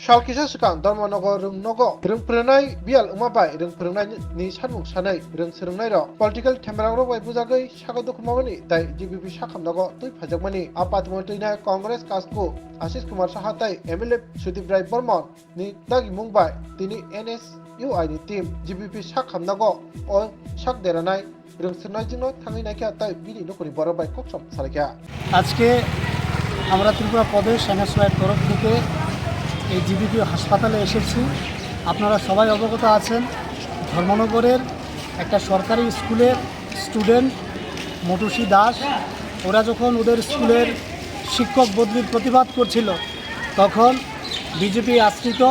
Shalkisa Sukan Dharmanagar Rungnogo Rungprenai Bial Umabai Rungprenai Ni Sanmung Sanai Rung Swrangchati Political Themerangrog by Bujaknai Shagadukmani Dai GBP Shakamnago Tui Pajakmani Apatmontina Congress Kasko Ashish Kumar Sahatai MLA Sudibrai Burman Ni Dagi Mumbai Tini NSUI Ni Team GBP Shakamnago or Shakderanai Rung Swrangchati Thangwi Naiwikha Tai Bini Nokori Borobai Koksom Salakya আজকে আমরা ত্রিপুরা প্রদেশ NSUI তরফ থেকে এই GBP হাসপাতালে এসেছি। আপনারা সবাই অবগত আছেন, ধর্মনগরের একটা সরকারি স্কুলের স্টুডেন্ট মটুসী দাস ওরা যখন ওদের স্কুলের শিক্ষক বদলির প্রতিবাদ করছিল তখন বিজেপি আশ্রিত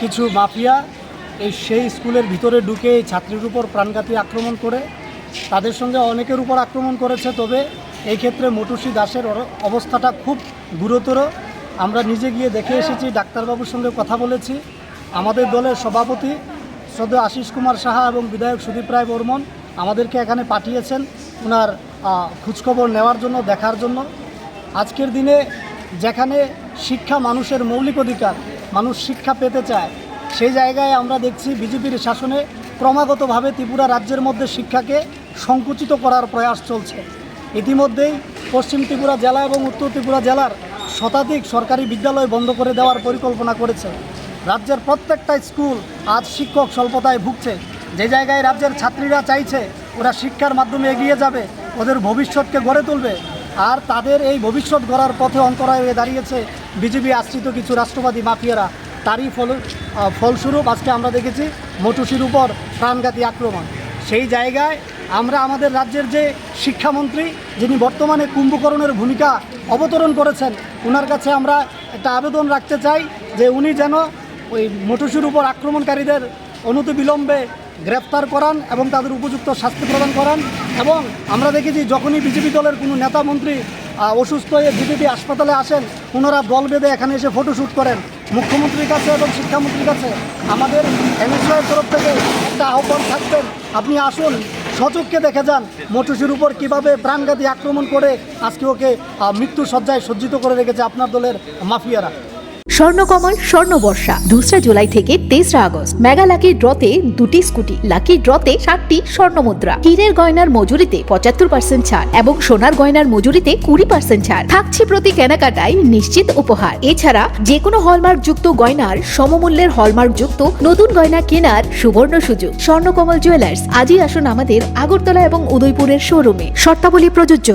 কিছু মাফিয়া সেই স্কুলের ভিতরে ঢুকে এই ছাত্রীর উপর প্রাণঘাতী আক্রমণ করে তাদের সঙ্গে অনেকের উপর আক্রমণ করেছে। তবে এই ক্ষেত্রে মটুসী দাসের অবস্থাটা খুব গুরুতর। আমরা নিজে গিয়ে দেখে এসেছি, ডাক্তারবাবুর সঙ্গে কথা বলেছি। আমাদের দলের সভাপতি শ্রদ্ধেয় আশিস কুমার সাহা এবং বিধায়ক সুদীপ রায় বর্মন আমাদেরকে এখানে পাঠিয়েছেন ওনার খোঁজখবর নেওয়ার জন্য, দেখার জন্য। আজকের দিনে যেখানে শিক্ষা মানুষের মৌলিক অধিকার, মানুষ শিক্ষা পেতে চায়, সেই জায়গায় আমরা দেখছি বিজেপির শাসনে ক্রমাগতভাবে ত্রিপুরা রাজ্যের মধ্যে শিক্ষাকে সংকুচিত করার প্রয়াস চলছে। ইতিমধ্যেই পশ্চিম ত্রিপুরা জেলা এবং উত্তর ত্রিপুরা জেলার শতাধিক সরকারি বিদ্যালয় বন্ধ করে দেওয়ার পরিকল্পনা করেছে। রাজ্যের প্রত্যেকটা স্কুল আজ শিক্ষক স্বল্পতায় ভুগছে। যে জায়গায় রাজ্যের ছাত্রীরা চাইছে ওরা শিক্ষার মাধ্যমে এগিয়ে যাবে, ওদের ভবিষ্যৎকে গড়ে তুলবে, আর তাদের এই ভবিষ্যৎ গড়ার পথে অন্তরায় হয়ে দাঁড়িয়েছে বিজেপি আশ্রিত কিছু রাষ্ট্রবাদী মাফিয়ারা। তারই ফলস্বরূপ আজকে আমরা দেখেছি মটুসীর উপর প্রাণঘাতী আক্রমণ। সেই জায়গায় আমরা আমাদের রাজ্যের যে শিক্ষামন্ত্রী, যিনি বর্তমানে কুম্ভকরণের ভূমিকা অবতরণ করেছেন, ওনার কাছে আমরা একটা আবেদন রাখতে চাই যে উনি যেন ওই মটুসীর উপর আক্রমণকারীদের অনতিবিলম্বে গ্রেফতার করান এবং তাদের উপযুক্ত শাস্তি প্রদান করান। এবং আমরা দেখেছি যখনই বিজেপি দলের কোনো নেতা মন্ত্রী অসুস্থ হয়ে বিজেপি হাসপাতালে আসেন, ওনারা দল বেঁধে এখানে এসে ফটোশ্যুট করেন। মুখ্যমন্ত্রীর কাছে এবং শিক্ষামন্ত্রীর কাছে আমাদের NSUI তরফ থেকে একটা আহ্বান থাকবেন, আপনি আসুন, সচক্ষে দেখে যান মটুসীর উপর কীভাবে প্রাণঘাতী আক্রমণ করে আজকে ওকে মৃত্যু সজ্জায় সজ্জিত করে রেখেছে আপনার দলের মাফিয়ারা। স্বর্ণকমল স্বর্ণবর্ষা 2 জুলাই থেকে 23 আগস্ট মেগা লাকি ড্রতে 2টি স্কুটি, লাকি ড্রতে 7টি স্বর্ণমুদ্রা, হীরের গয়নার মজুরিতে 75% ছাড় এবং সোনার গয়নার মজুরিতে 20% ছাড় থাকছে প্রতি কেনাকাটায় নিশ্চিত উপহার। এছাড়া যে কোনো হলমার্ক যুক্ত গয়নার সমমূল্যের হলমার্ক যুক্ত নতুন গয়না কেনার সুবর্ণ সুযোগ। স্বর্ণকমল জুয়েলার্স, আজই আসুন আমাদের আগরতলা এবং উদয়পুরের শোরুমে। শর্তাবলী প্রযোজ্য।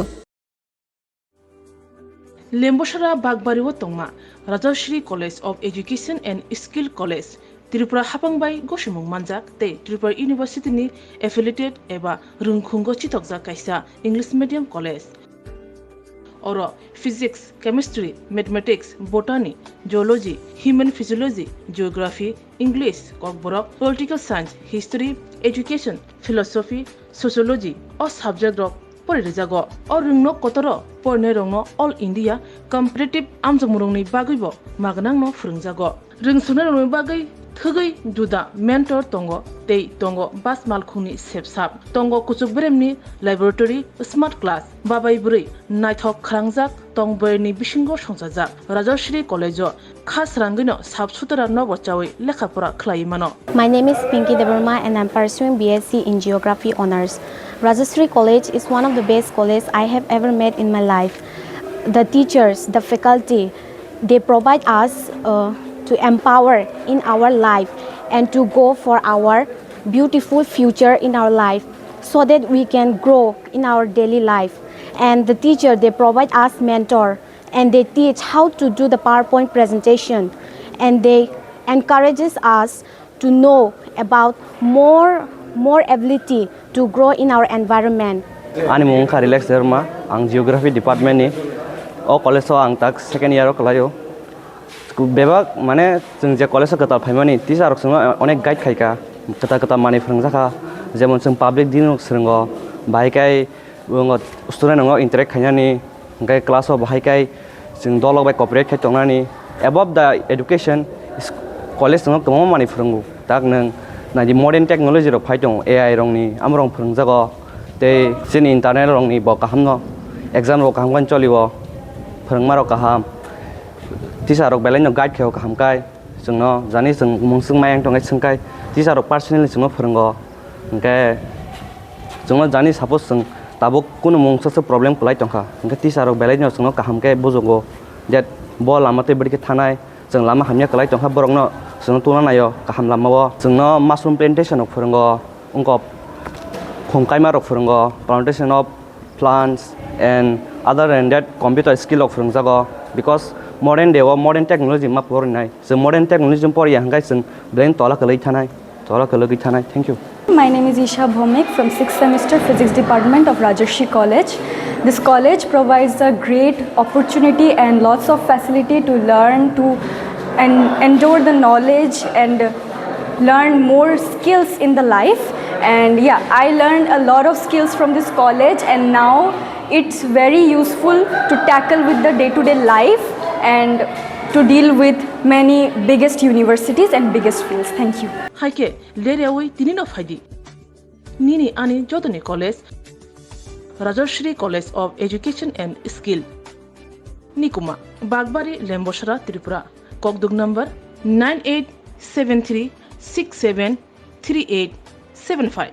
Lembosara Bagbariwo Tongma, Rajashri College of Education and Skill College, Tripura Hapangbai Goshimung Manjak, Te Tripura University ni affiliated eba Rungkhungo Chitokja Kaisa English Medium College. Oro Physics, Chemistry, Mathematics, Botany, Geology, Human Physiology, Geography, English, Kokborok, Political Science, History, Education, Philosophy, Sociology, or subject of Porizago, or Rungno Kotoro, Pornerongno, All India, Competitive Amjamurongni Bagibo, Magnangno Frungzago. Ring Sunarong Bagi, Thugi, Duda, Mentor Tongo, Tei Tongo, Bas Malkuni Sepsap, Tongo Kutsukbremni, Laboratory, Smart Class, Babai Buri, Nighthawk Krangjak, Tongberni Bishingo Shonsajak, Rajashri College, Khas Rangino, Subsutara Novochawi, Lekapura Klaimano. My name is Pinky Devarma and I'm pursuing BSc in Geography Honours. Rajashri College is one of the best colleges I have ever met in my life. The teachers, the faculty, they provide us to empower in our life and to go for our beautiful future in our life so that we can grow in our daily life. And the teacher, they provide us mentor and they teach how to do the PowerPoint presentation and they encourages us to know about more ability to grow in our environment. Ani mung ka relax derma ang geography department ni o college so ang tak second year kalayo bebak mane jeng je college kata phaimani teacher rok sanga onek guide khaika kata mani phrungjaka jemon jeng public din rok srungo bai kai student ngo interact khainani gai class of bai kai jeng dolok bai cooperate khai tongnani above the education college ngo tomo mani phrungu tak nang na di modern technology rok phai tong AI rong ni amrong phrungjago te sin internet rong ni bo kahamno exam rok kaham cholibo phrungma rok kaham teacher rok belai no guide kheo kaham kai जोंनो जानि जों मुंसुं मायang दंगाय सोंखाय teacher पार्सनेलि जोंनो फोरोंगो ओंके जोंनो जानि सापस जों दाबो कुनु मुंसो problem खलाय दंखा ओंके टिचार बेलायनो जोंनो काहामके बुजोगो देट बल लामाते बड़के थानाय जों लामा हामया खलाय दंखा बरंनो जोंनो तुला नायो काहाम लामावो जोंनो माशरूम प्लान्टेशन फोरोंगो उंको फंकायमा रok फोरोंगो plantation of plants and other than that computer skill of फोरोंजागो because modern day modern technology मा फरायनाय जों modern technology फरायो हांगाय जों ब्रेन तला खलै थानाय thank you. My name is Isha Bhomik from 6th semester Physics Department of Rajarshi College. This college provides a great opportunity and lots of facility to learn and endure the knowledge and learn more skills in the life. And yeah, I learned a lot of skills from this college, and now it's very useful to tackle with the day-to-day life and to deal with many biggest universities and biggest fields. Thank you. Haike lerewi tinino faidi. Nini ani jodoni college Rajarshi College of Education and Skill. Nikuma Bagbari Lemboshara Tripura. Kokdug number 9873673875.